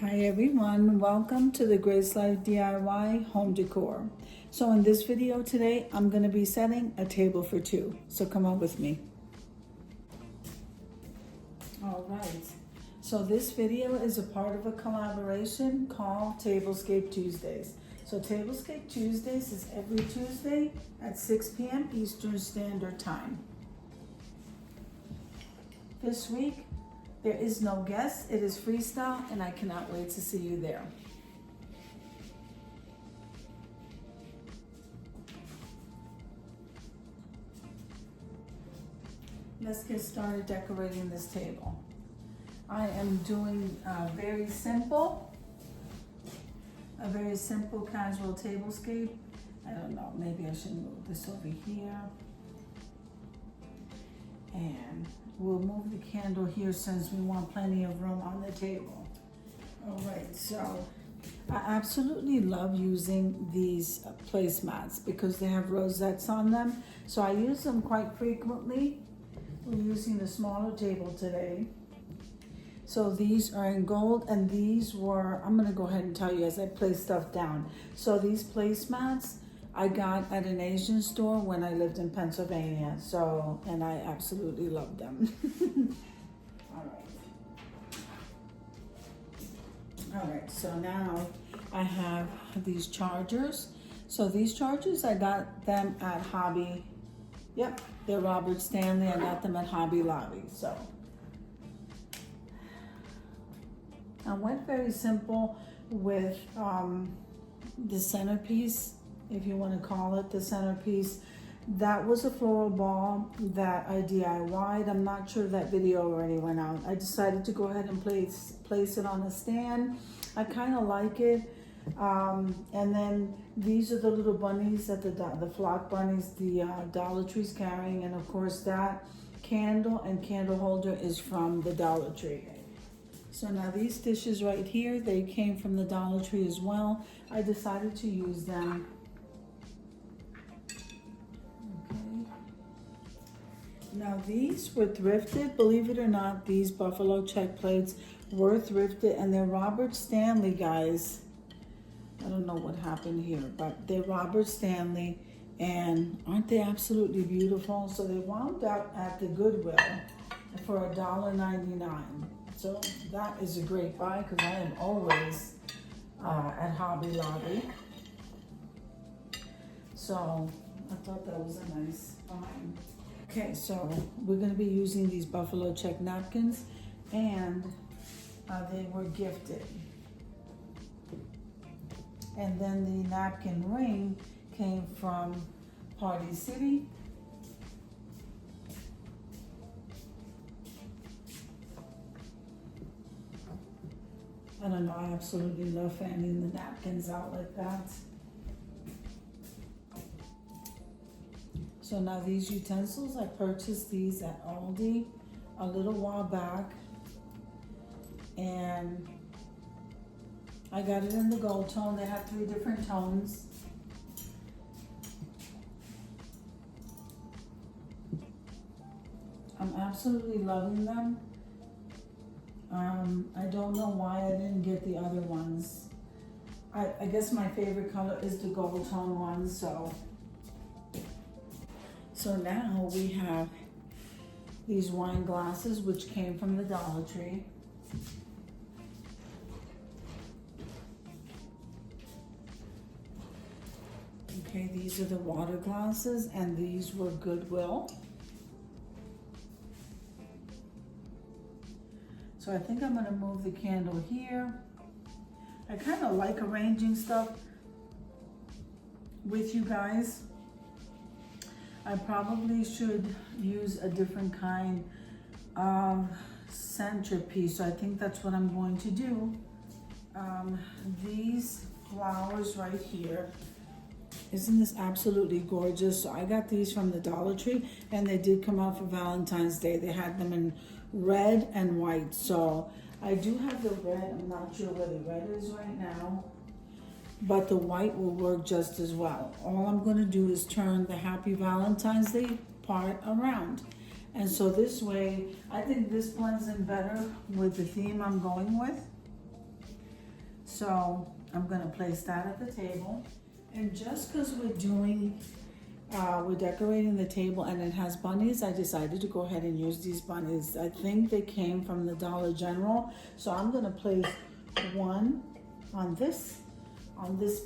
Hi everyone, welcome to the Grace Life DIY home decor. So in this video today, I'm going to be setting a table for two. So come on with me. All right, so this video is a part of a collaboration called Tablescape Tuesdays. So Tablescape Tuesdays is every Tuesday at 6 p.m. Eastern Standard Time. This week, there is no guest, it is freestyle, and I cannot wait to see you there. Let's get started decorating this table. I am doing a very simple casual tablescape. I don't know, maybe I should move this over here. And we'll move the candle here since we want plenty of room on the table. All right, so I absolutely love using these placemats because they have rosettes on them. So I use them quite frequently. We're using the smaller table today. So these are in gold, and these were, I'm gonna go ahead and tell you as I place stuff down. So these placemats I got at an Asian store when I lived in Pennsylvania. So, and I absolutely love them. All right, so now I have these chargers. So these chargers, I got them at Hobby. Yep, they're Robert Stanley. I got them at Hobby Lobby. So I went very simple with the centerpiece, if you want to call it the centerpiece. That was a floral ball that I DIY'd. I'm not sure that video already went out. I decided to go ahead and place it on a stand. I kind of like it. And then these are the little bunnies that the flock bunnies the Dollar Tree's carrying. And of course that candle and candle holder is from the Dollar Tree. So now these dishes right here, they came from the Dollar Tree as well. I decided to use them. Now these were thrifted, believe it or not, these buffalo check plates were thrifted, and they're Robert Stanley, guys. I don't know what happened here, but they're Robert Stanley, and aren't they absolutely beautiful? So they wound up at the Goodwill for $1.99. So that is a great buy because I am always at Hobby Lobby. So I thought that was a nice find. Okay, so we're going to be using these buffalo check napkins, and they were gifted. And then the napkin ring came from Party City. I don't know, I absolutely love fanning the napkins out like that. So now these utensils, I purchased these at Aldi a little while back, and I got it in the gold tone. They have 3 different tones. I'm absolutely loving them. I don't know why I didn't get the other ones. I guess my favorite color is the gold tone one, So now we have these wine glasses, which came from the Dollar Tree. Okay, these are the water glasses, and these were Goodwill. So I think I'm gonna move the candle here. I kind of like arranging stuff with you guys. I probably should use a different kind of centerpiece, so I think that's what I'm going to do. These flowers right here, isn't this absolutely gorgeous? So I got these from the Dollar Tree, and they did come out for Valentine's Day. They had them in red and white. So I do have the red. I'm not sure where the red is right now, but the white will work just as well. All I'm going to do is turn the Happy Valentine's Day part around. And so this way, I think this blends in better with the theme I'm going with. So I'm gonna place that at the table. And just because we're decorating the table and it has bunnies, I decided to go ahead and use these bunnies. I think they came from the Dollar General. So I'm gonna place one on this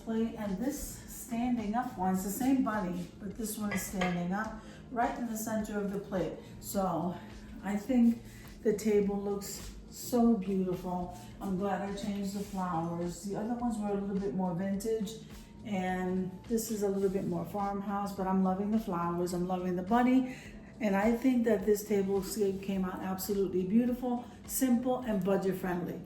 plate, and this standing up one's the same bunny, but this one's standing up right in the center of the plate. So I think the table looks so beautiful. I'm glad I changed the flowers. The other ones were a little bit more vintage, and this is a little bit more farmhouse, but I'm loving the flowers, I'm loving the bunny, and I think that this tablescape came out absolutely beautiful, simple, and budget friendly.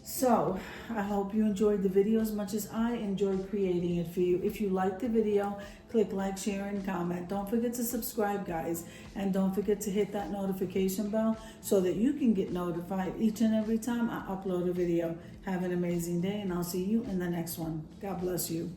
So I hope you enjoyed the video as much as I enjoyed creating it for you. If you liked the video, click like, share, and comment. Don't forget to subscribe, guys, and don't forget to hit that notification bell so that you can get notified each and every time I upload a video. Have an amazing day, and I'll see you in the next one. God bless you.